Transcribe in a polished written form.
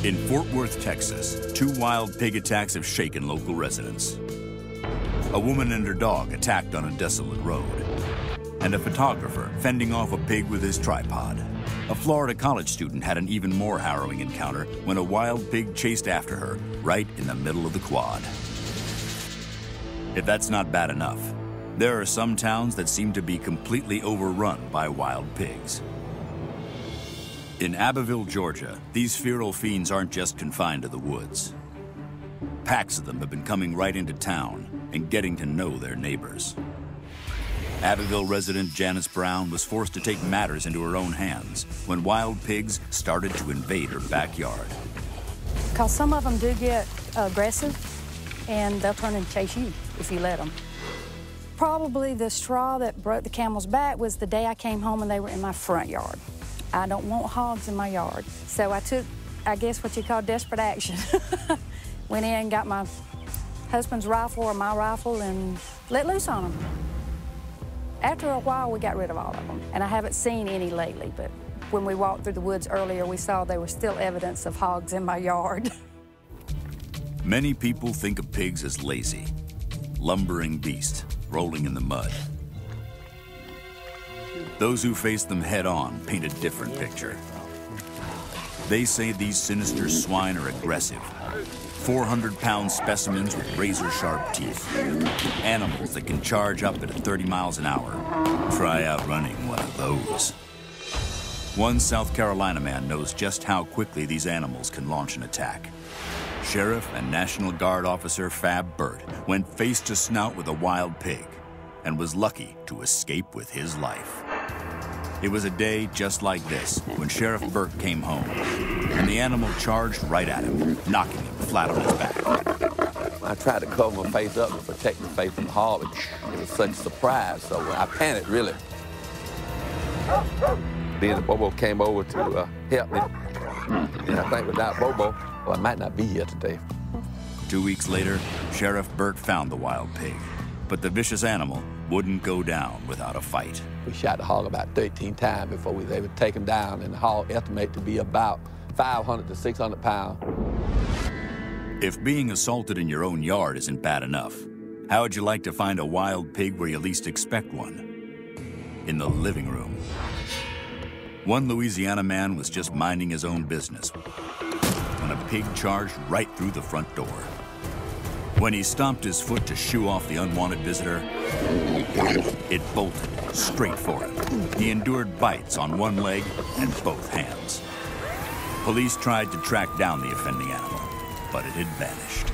In Fort Worth, Texas, 2 wild pig attacks have shaken local residents. A woman and her dog attacked on a desolate road, and a photographer fending off a pig with his tripod. A Florida college student had an even more harrowing encounter when a wild pig chased after her right in the middle of the quad. If that's not bad enough, there are some towns that seem to be completely overrun by wild pigs. In Abbeville, Georgia, these feral fiends aren't just confined to the woods. Packs of them have been coming right into town and getting to know their neighbors. Abbeville resident Janice Brown was forced to take matters into her own hands when wild pigs started to invade her backyard. Because some of them do get aggressive, and they'll turn and chase you if you let them. Probably the straw that broke the camel's back was the day I came home and they were in my front yard. I don't want hogs in my yard. So I took, I guess, what you call desperate action. Went in and got my husband's rifle or my rifle and let loose on them. After a while, we got rid of all of them. And I haven't seen any lately, but when we walked through the woods earlier, we saw there was still evidence of hogs in my yard. Many people think of pigs as lazy, lumbering beasts rolling in the mud. Those who face them head-on paint a different picture. They say these sinister swine are aggressive, 400-pound specimens with razor-sharp teeth, animals that can charge up at 30 miles an hour. Try outrunning one of those. One South Carolina man knows just how quickly these animals can launch an attack. Sheriff and National Guard officer Fab Burt went face to snout with a wild pig and was lucky to escape with his life. It was a day just like this when Sheriff Burt came home, and the animal charged right at him, knocking him flat on his back. I tried to cover my face up to protect my face from the hog, but it was such a surprise, so I panicked, really. Then the Bobo came over to help me, and I think without Bobo, well, I might not be here today. 2 weeks later, Sheriff Burt found the wild pig, but the vicious animal wouldn't go down without a fight. We shot the hog about 13 times before we were able to take him down, and the hog estimated to be about 500 to 600 pounds. If being assaulted in your own yard isn't bad enough, how would you like to find a wild pig where you least expect one? In the living room. One Louisiana man was just minding his own business when a pig charged right through the front door. When he stomped his foot to shoo off the unwanted visitor, it bolted straight for him. He endured bites on one leg and both hands. Police tried to track down the offending animal, but it had vanished.